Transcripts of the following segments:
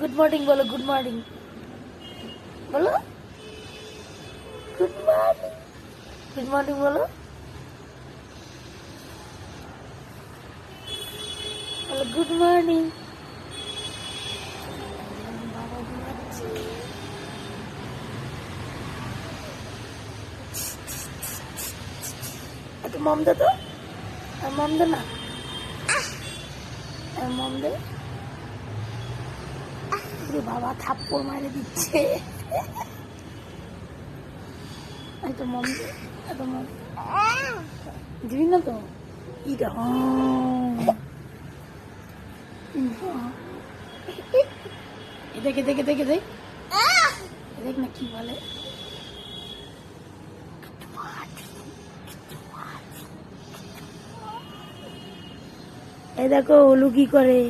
Good morning বলো, good morning বলো, good morning, good morning বলো, বলো গুড মর্নিং। একটু মম দে তো, মম দে না, মম দে। বাবা থাপ্পড় মারে দিচ্ছে। একটু মম দে, একটু মম দিবি না তো। ইটা দেখে দেখে দেখে দেখ, দেখ না কি বলে। এই দেখো হলু কি করে,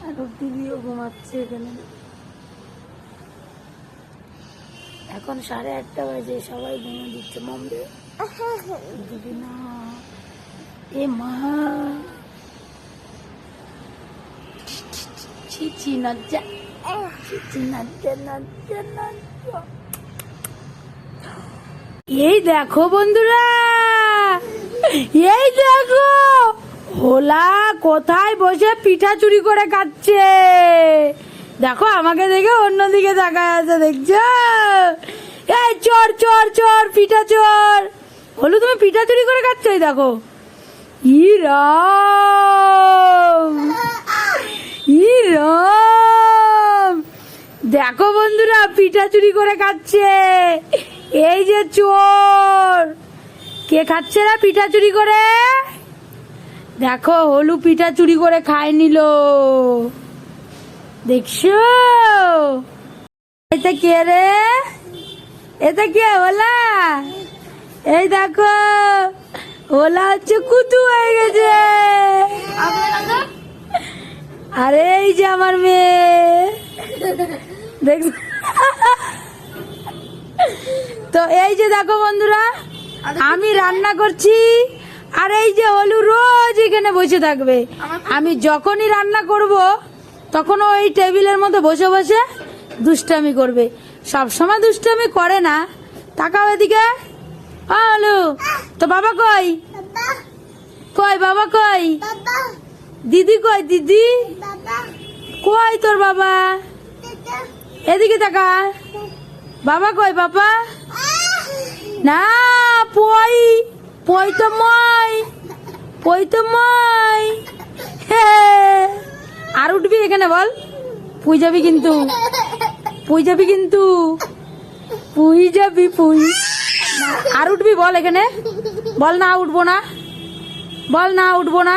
আর দিদিও ঘুমাচ্ছে এখানে। এখন 8:30 বাজে, সবাই ঘুমে দিচ্ছে। মম দে, দিবি না। এ মা, ছি নজ্জা, ছি নজ্জা নজ্জা নজ্জা। এই দেখো বন্ধুরা, এই দেখো হোলা কোথায় বসে পিঠা চুরি করে খাচ্ছে। দেখো আমাকে দেখে অন্যদিকে তাকায় আছে, দেখছো? এই চোর চোর চোর, পিঠা চোর। হলু তুমি পিঠা চুরি করে খাচ্ছ। এই দেখো, ইরাম ইরাম, দেখো বন্ধুরা পিঠা চুরি করে খাচ্ছে। এই যে চোর, কে খাচ্ছে না পিঠা চুরি করে? দেখো হলু পিঠা চুরি করে খায় নিল, দেখছো? এটা কে রে? এটা কে? ওলা। এই দেখো ওলা হচ্ছে কুতু হয়ে গেছে। আরে এই যে আমার মেয়ে, দেখছো? তো এই যে দেখো বন্ধুরা, আমি রান্না করছি, আর এই যে হলু রোজ এখানে বসে থাকবে। আমি যখনই রান্না করব তখন ওই টেবিলের মধ্যে বসে বসে দুষ্টামি করবে। সব সময় দুষ্টামি করে না। তাকাও এদিকে। হলু, তো বাবা কই? কই বাবা কই? দিদি কই? দিদি কই তোর বাবা? এদিকে তাকা। বাবা কই? বাবা না, পই পই তো মই, পই তো মই। আর উঠবি এখানে? বল, পুই যাবি কিন্তু, পুই যাবি কিন্তু, পুই যাবি পুই। আর উঠবি? বল এখানে, বল না উঠবো না, বল না উঠবো না।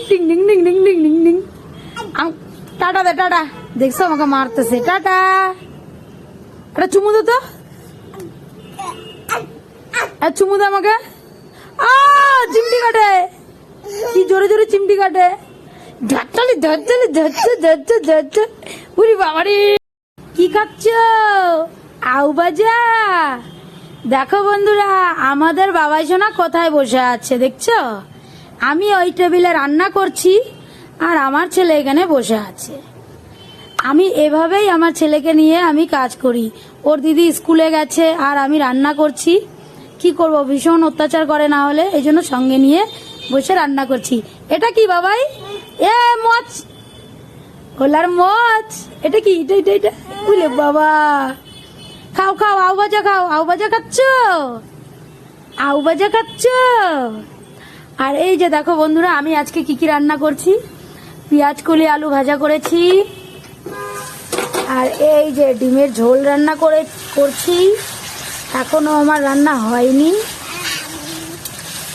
টিং ডিং ডিং ডিং ডিং ডিং ডিং। টাটা দে, টাটা। দেখছো আমাকে মারতেছে। টাটা। এটা চুমু দে তো, চুমু দে আমাকে। চিমটি কাটে, কি জোরে জোরে চিমটি কাটে। ধরতালি ধরতালি ধরছে ধরছে ধরছে। উরি বাবারি, কি খাচ্ছ? আউ বাজা। দেখো বন্ধুরা, আমাদের বাবাই সোনা কোথায় বসে আছে দেখছো? আমি ওই টেবিলে রান্না করছি, আর আমার ছেলে এখানে বসে আছে। আমি এভাবেই আমার ছেলেকে নিয়ে আমি কাজ করি। ওর দিদি স্কুলে গেছে, আর আমি রান্না করছি। কি করব, ভীষণ অত্যাচার করে না হলে, এই জন্য সঙ্গে নিয়ে বসে রান্না করছি। এটা কি বাবাই? এ মাছ, হোলার মাছ। এটা কি? এটা এটা এটা বুঝলে বাবা। খাও খাও, আউ ভাজা খাও। আউ ভাজা খাচ্ছ? আউ ভাজা খাচ্ছ? আর এই যে দেখো বন্ধুরা, আমি আজকে কি কি রান্না করছি। পেঁয়াজ কলি আলু ভাজা করেছি, আর এই যে ডিমের ঝোল রান্না করছি। এখনো আমার রান্না হয়নি।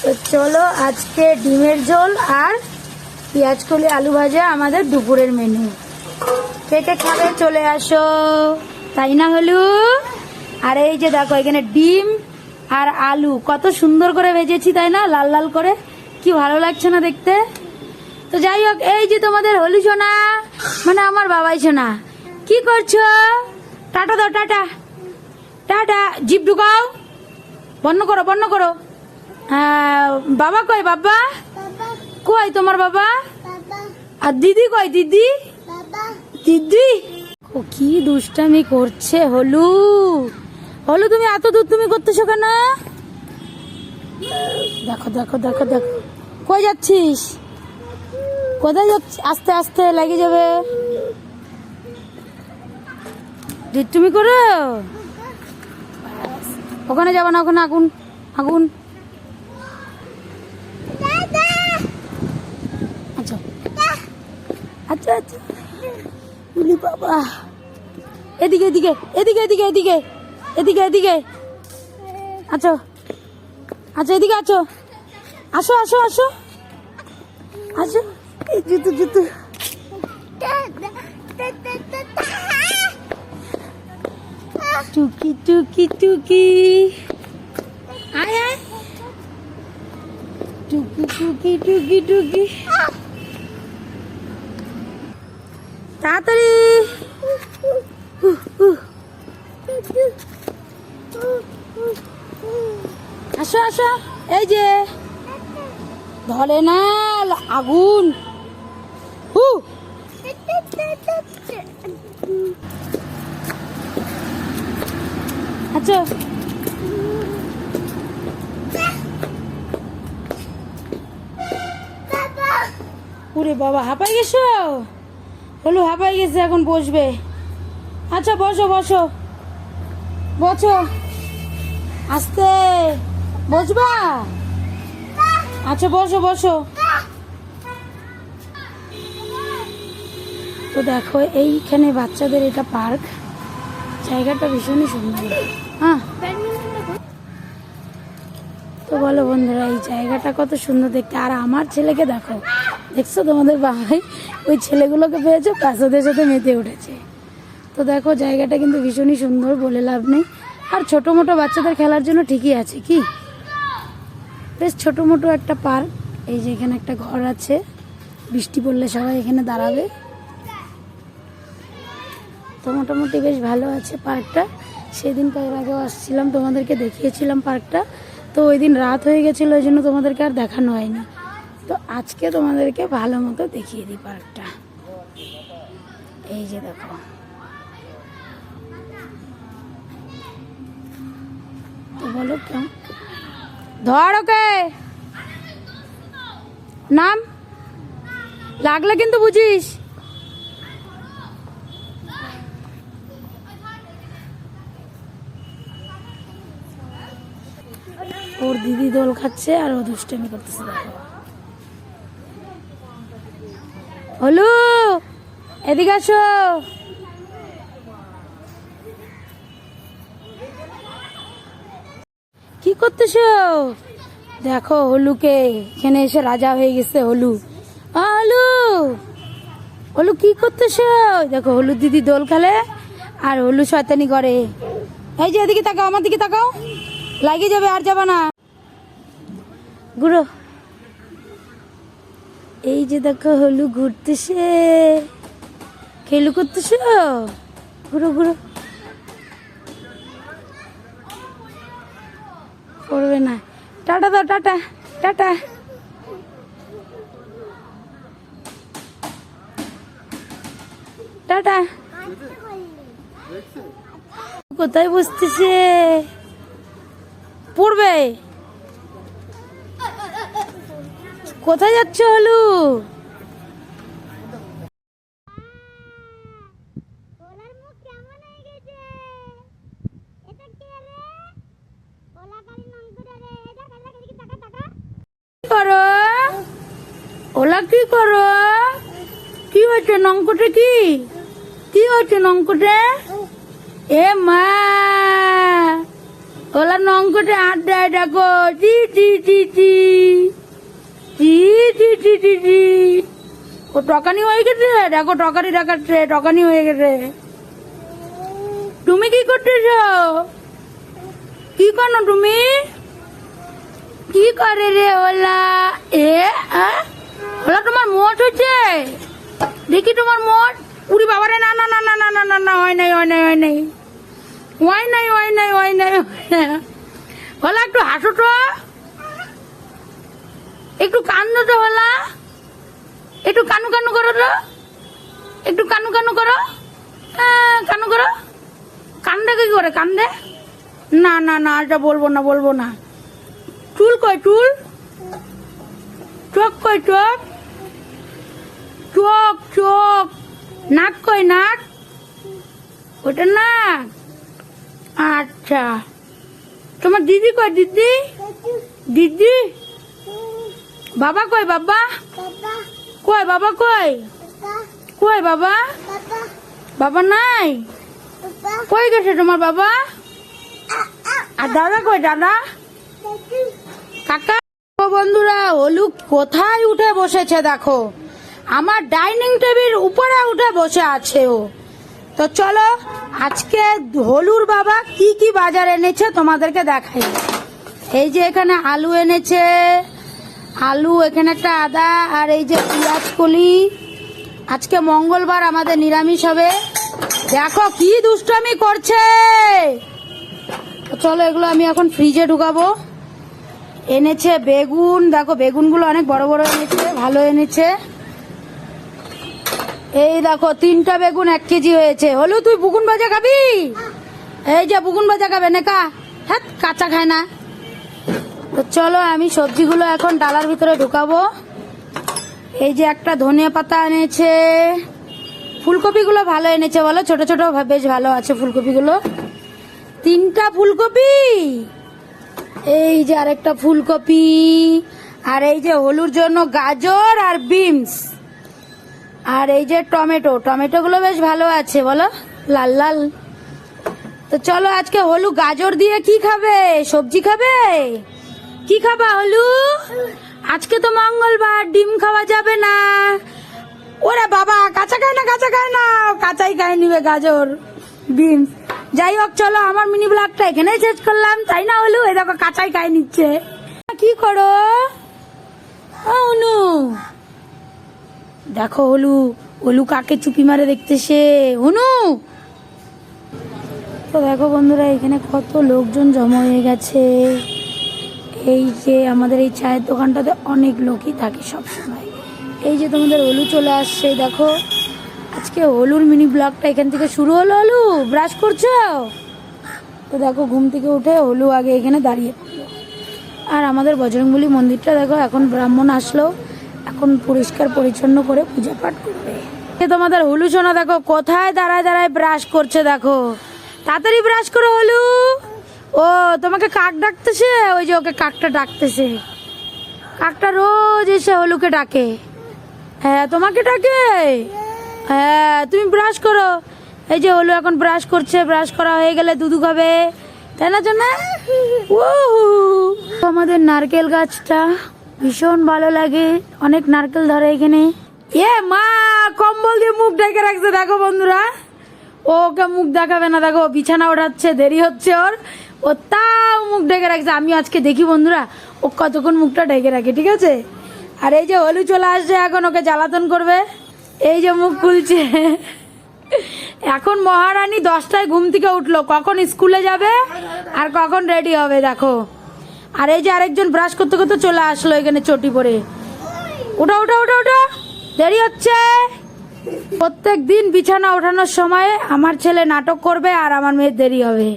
তো চলো, আজকে ডিমের ঝোল আর পেঁয়াজ কলি আলু ভাজা আমাদের দুপুরের মেনু। কে কে খাবে চলে আসো, তাই না হলু? আর এই যে দেখো এখানে ডিম আর আলু কত সুন্দর করে ভেজেছি, তাই না? লাল লাল করে, কি ভালো লাগছে না দেখতে? তো যাই হোক, এই যে তোমাদের হলু সোনা, মানে আমার বাবাই সোনা, কি করছো? টাটা দাও, টাটা টাটা। জিভ ঢুকাও, বন্ধ করো বন্ধ করো। বাবা কই? বাবা কই তোমার? বাবা। আর দিদি কই? দিদি দিদি ও কি দুষ্টামি করছে হলু। হলু তুমি এত দূর তুমি করতেছো কেন? দেখো দেখো দেখো দেখো, কই যাচ্ছিস? কোথায় যাচ্ছিস? আস্তে আস্তে লেগে যাবে। তুমি করো, ওখানে যাবে না, ওখানে আগুন আগুন। আচ্ছা আচ্ছা আচ্ছা বাবা, এদিকে এদিকে এদিকে এদিকে এদিকে এদিকে এদিকে আচ্ছা আচ্ছা এদিকে আছো, আসো আসো আসো আসো। এই জুতো জুতো টুকি টুকি টুকি, আয় আয়, টুকি টুকি টুকি টুকি, তাড়াতাড়ি। আসো আসো, এই যে ধরে না আগুন। আচ্ছা ওরে বাবা, হাঁপাই গেছো? হলু হাঁপাই গেছে, এখন বসবে। আচ্ছা বসো বসো বসো, আস্তে বসবা। আচ্ছা বসো বসো। তো দেখো এইখানে বাচ্চাদের এটা পার্ক, জায়গাটা ভীষণই সুন্দর। হ্যাঁ তো বলো বন্ধুরা, এই জায়গাটা কত সুন্দর দেখতে। আর আমার ছেলেকে দেখো, দেখছো তোমাদের বাবাই ওই ছেলেগুলোকে পেয়েছো, কাছদের সাথে মেতে উঠেছে। তো দেখো জায়গাটা কিন্তু ভীষণই সুন্দর, বলে লাভ নেই। আর ছোট মোটো বাচ্চাদের খেলার জন্য ঠিকই আছে, কি বেশ ছোট মোটো একটা পার্ক। এই যে এখানে একটা ঘর আছে, বৃষ্টি পড়লে সবাই এখানে দাঁড়াবে। তো মোটামুটি বেশ ভালো আছে পার্কটা। সেদিন কয়েক আগেও আসছিলাম, তোমাদেরকে দেখিয়েছিলাম পার্কটা। তো ওই দিন রাত হয়ে গেছিলো, ওই জন্য তোমাদেরকে আর দেখানো হয়নি। তো আজকে তোমাদেরকে ভালো মতো দেখিয়ে দিই পার্কটা। এই যে দেখো, তো বলো কেমন? ধর ওকে, নাম লাগলে কিন্তু বুঝিস। ওর দিদি দোল খাচ্ছে আর ও দুষ্টামি করতেছে। দেখো হলু, এদিকে আসো। কি করতেছো? দেখো হলুকে, এখানে এসে রাজা হয়ে গেছে হলু। হলু হলু কি করতেছো? দেখো হলু দিদি দোল খেলে আর হলু শয়তানি করে। এই যে এদিকে তাকাও, আমার দিকে তাকাও, লাগিয়ে যাবে, আর যাবে না। ঘুরো। এই যে দেখো হলু ঘুরতেছে, খেলু করতেছো। ঘুরো ঘুরো, করবে না। টাটা দাও, টাটা টাটা। টাটা। কোথায় বসতেছে? পড়বে। কোথায় যাচ্ছ হলু? করো ওলা, কি করো? কি হয়েছে নঙ্কটে? কি কি হয়েছে নঙ্কটে? এ মা, ওলা নঙ্কটে আড্ডায় ডাকো, টি টি টি টি টি টি টি টি টি। ও টকানি হয়ে গেছে, দেখো টকারি দেখাচ্ছে, টকানি হয়ে গেছে। তুমি কি করতেছ? কি করো তুমি? কি করে রে ওলা? ওলা তোমার মোট হচ্ছে, দেখি তোমার মোট। উড়ি বাবারে, না না না না না না না না, হয় নাই হয় নাই হয় নাই হয় নাই হয় নাই হয় নাই। ওলা একটু হাসো তো, একটু কান্দো তো, ওলা একটু কানু কানু করো তো। একটু কানু কানু করো, কানু করো। কান্দে কি করে, কান্দে? না না না, এটা বলবো না, বলবো না। চুল কই, চুল? চোখ কই, চোখ? চোখ চোখ। নাক কই, নাক? ওটা নাক। আচ্ছা, তোমার দিদি কই, দিদি? দিদি? বাবা কই, বাবা? কই বাবা, কই? কই বাবা? বাবা নাই? কই গেছে তোমার বাবা? আর দাদা কই, দাদা? কাকা? বন্ধুরা, হলু কোথায় উঠে বসেছে দেখো, আমার ডাইনিং টেবিল উপরে উঠে বসে আছে ও। তো চলো আজকে হলুর বাবা কি কি বাজার এনেছে তোমাদেরকে দেখাই। এই যে এখানে আলু এনেছে, আলু, এখানে একটা আদা, আর এই যে পেঁয়াজ কলি। আজকে মঙ্গলবার, আমাদের নিরামিষ হবে। দেখো কি দুষ্টামি করছে। চলো এগুলো আমি এখন ফ্রিজে ঢুকাবো। এনেছে বেগুন, দেখো বেগুনগুলো অনেক বড় বড় এনেছে, ভালো এনেছে। এই দেখো 3টা বেগুন 1 কেজি হয়েছে। হলু তুই বেগুন ভাজা খাবি? এই যে বেগুন ভাজা খাবে নাকা? হ্যাঁ, কাঁচা খায় না। তো চলো আমি সবজিগুলো এখন ডালার ভিতরে ঢুকাবো। এই যে একটা ধনিয়া পাতা এনেছে, ফুলকপিগুলো ভালো এনেছে বলো, ছোট ছোট বেশ ভালো আছে ফুলকপিগুলো। 3টা ফুলকপি, এই যে আরেকটা ফুলকপি, আর এই যে হলুর জন্য গাজর আর বিনস, আর এই যে টমেটো। টমেটোগুলো বেশ ভালো আছে বলো, লাল লাল। তো চলো আজকে হলু গাজর দিয়ে কি খাবে? সবজি খাবে? কি খাবা হলু? আজকে তো মঙ্গলবার, ডিম খাওয়া যাবে না। ওরে বাবা, কাঁচা খায় না, কাঁচা খায় না, কাঁচাই খাই নিবে গাজর বিনস। যাই হোক, চলো আমার মিনি ব্লগটা এখানেই শেষ করলাম, তাই না হলু? এই দেখো কাঁচাই খাই নিচ্ছে। কি করো অনু? দেখো হলু, হলু কাকে চুপি মারে দেখতেছে অনু। তো দেখো বন্ধুরা, এখানে কত লোকজন জমা হয়ে গেছে। এই যে আমাদের এই চায়ের দোকানটাতে অনেক লোকই থাকে সব সময়। এই যে তোমাদের হলু চলে আসছে, দেখো আজকে হলুর মিনি ব্লগটা এখান থেকে শুরু হলো। হলু ব্রাশ করছো? তো দেখো ঘুম থেকে উঠে হলু আগে এখানে দাঁড়িয়ে পড়লো। আর আমাদের বজরংবলী মন্দিরটা দেখো, এখন ব্রাহ্মণ আসলো, এখন পরিষ্কার পরিচ্ছন্ন করে পূজা পাঠ করবে। তোমাদের হলু সোনা দেখো কোথায় দাঁড়ায় দাঁড়ায় ব্রাশ করছে, দেখো তাড়াতাড়ি ব্রাশ করো হলু। ও তোমাকে কাক ডাকতেছে, ওই যে ওকে কাকটা ডাকতেছে। কাকটা রোজ এসে হলুকে ডাকে। হ্যাঁ তোমাকে ডাকে। হ্যাঁ তুমি ব্রাশ করো। এই যে হলু এখন ব্রাশ করছে, ব্রাশ করা হয়ে গেলে দুধু খাবে, তাই না জানা? ও আমাদের নারকেল গাছটা ভীষণ ভালো লাগে, অনেক নারকেল ধরে এখানে। এ মা, কম্বল দিয়ে মুখ ঢেকে রাখছে দেখো বন্ধুরা। ওকে মুখ দেখাবে না, দেখো বিছানা ওঠাচ্ছে, দেরি হচ্ছে ওর, ও তাও মুখ ঢেকে রাখছে। আমি আজকে দেখি বন্ধুরা ও কতক্ষণ মুখটা ঢেকে রাখে, ঠিক আছে? আর এই যে হলু চলে আসছে, এখন ওকে জ্বালাতন করবে। এই যে মুখ খুলছে। এখন মহারানী 10টায় ঘুম থেকে উঠলো, কখন স্কুলে যাবে আর কখন রেডি হবে দেখো। আর এই যে আরেকজন ব্রাশ করতে করতে চলে আসলো এখানে চটি পরে। ওঠা ওঠা ওঠা ওঠা, দেরি হচ্ছে। প্রত্যেক দিন বিছানা ওঠানোর সময় আমার ছেলে নাটক করবে আর আমার মেয়ের দেরি হবে।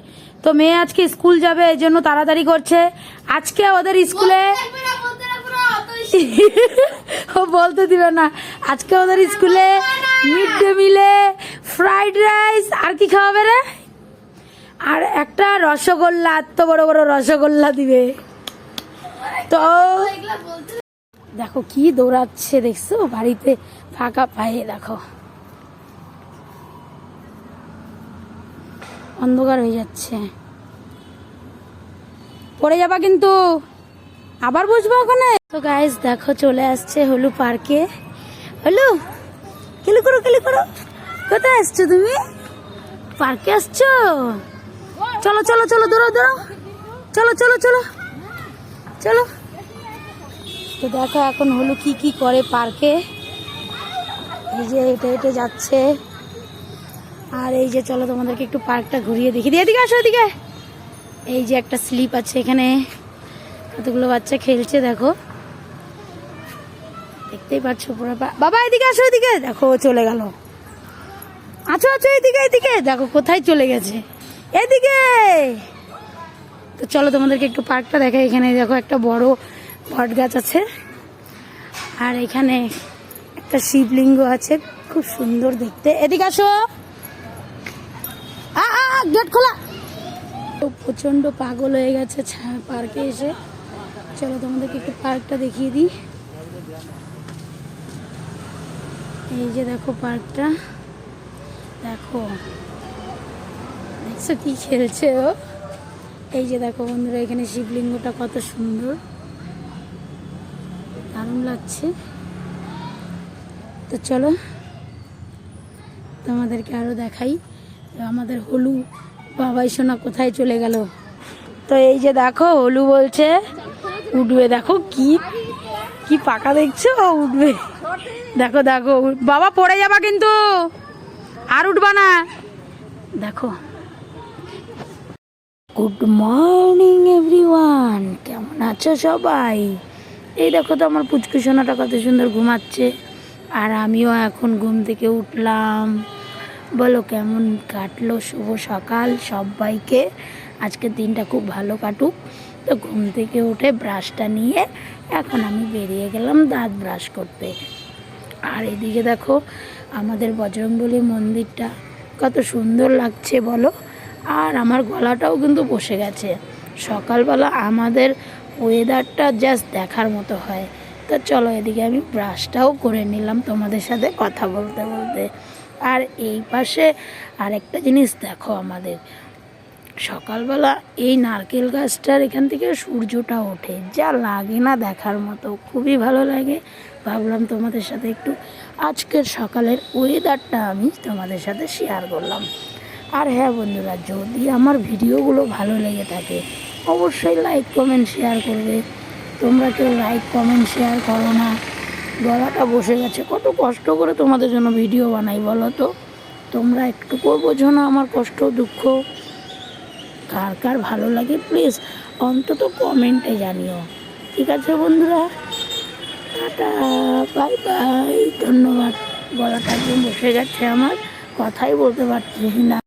তো মেয়ে আজকে স্কুল যাবে, এই জন্য তাড়াতাড়ি করছে। আজকে ওদের স্কুলে ও বলতে দিবে না। আজকে ওদের স্কুলে মিড ডে মিলে ফ্রাইড রাইস আর কি খাওয়াবে রে, আর একটা রসগোল্লা, এত বড় বড় রসগোল্লা দিবে। তো দেখো কি দৌড়াচ্ছে, দেখছো বাড়িতে ফাঁকা পায়ে, দেখো অন্ধকার হয়ে যাচ্ছে, পড়ে যাবা কিন্তু, আবার বসবো ওখানে। তো গাইস দেখো চলে আসছে হলু পার্কে। হলু খেলি করো, খেলি করো। কোথায় আসছো তুমি? পার্কে আসছো? চলো চলো চলো, দৌড়ো দৌড়ো, চলো চলো চলো চলো। তো দেখো এখন হলু কি কি করে পার্কে। এই যে হেঁটে হেঁটে যাচ্ছে, আর এই যে চলো তোমাদেরকে একটু পার্কটা ঘুরিয়ে দেখি দিয়ে। এদিকে আসো, এদিকে। এই যে একটা স্লিপ আছে এখানে, কতগুলো বাচ্চা খেলছে দেখো, দেখতেই পাচ্ছ পুরো। বাবা এদিকে আসো, এদিকে। দেখো চলে গেল, আছো আছো, এদিকে এদিকে, দেখো কোথায় চলে গেছে, এদিকে। তো চলো তোমাদেরকে একটু পার্কটা দেখাই। এখানে দেখো একটা বড় বট গাছ আছে, আর এখানে একটা শিবলিঙ্গ আছে, খুব সুন্দর দেখতে। এদিকে আসো, গেট খোলা। প্রচন্ড পাগল হয়ে গেছে পার্কে এসে। চলো তোমাদেরকে একটু পার্কটা দেখিয়ে দিই। এই যে দেখো পার্কটা, দেখো দেখছো কি খেলছে ও। এই যে দেখো বন্ধুরা, এখানে শিবলিঙ্গটা কত সুন্দর, দারুণ লাগছে। তো চলো তোমাদেরকে আরো দেখাই। আমাদের হলু বাবাই সোনা কোথায় চলে গেল। তো এই যে দেখো হলু বলছে উঠবে, দেখো কি কি পাকা দেখছো, উঠবে। দেখো দেখো বাবা, পড়ে যাবা কিন্তু, আর উঠবা না। দেখো, গুড মর্নিং এভরিওয়ান, কেমন আছো সবাই? এই দেখো তো আমার পুচকু সোনাটা কত সুন্দর ঘুমাচ্ছে, আর আমিও এখন ঘুম থেকে উঠলাম। বলো কেমন কাটলো শুভ সকাল সবাইকে। আজকের দিনটা খুব ভালো কাটুক। তো ঘুম থেকে উঠে ব্রাশটা নিয়ে এখন আমি বেরিয়ে গেলাম দাঁত ব্রাশ করতে। আর এদিকে দেখো আমাদের বজরংবলী মন্দিরটা কত সুন্দর লাগছে বলো। আর আমার গলাটাও কিন্তু বসে গেছে। সকালবেলা আমাদের ওয়েদারটা জাস্ট দেখার মতো হয়। তো চলো এদিকে আমি ব্রাশটাও করে নিলাম তোমাদের সাথে কথা বলতে বলতে। আর এই পাশে আরেকটা জিনিস দেখো, আমাদের সকালবেলা এই নারকেল গাছটার এখান থেকে সূর্যটা ওঠে, যা লাগে না দেখার মতো, খুবই ভালো লাগে। ভাবলাম তোমাদের সাথে একটু আজকের সকালের ওয়েদারটা আমি তোমাদের সাথে শেয়ার করলাম। আর হ্যাঁ বন্ধুরা, যদি আমার ভিডিওগুলো ভালো লেগে থাকে অবশ্যই লাইক কমেন্ট শেয়ার করবে। তোমরা কেউ লাইক কমেন্ট শেয়ার করো না, গলাটা বসে গেছে। কত কষ্ট করে তোমাদের জন্য ভিডিও বানাই বলো তো, তোমরা একটুকুও বোঝো না আমার কষ্ট দুঃখ। কার কার ভালো লাগে প্লিজ অন্তত কমেন্টে জানিও। ঠিক আছে বন্ধুরা, টাটা, বাই বাই, ধন্যবাদ। গলাটা একদম বসে গেছে আমার, কথাই বলতে পারছি না।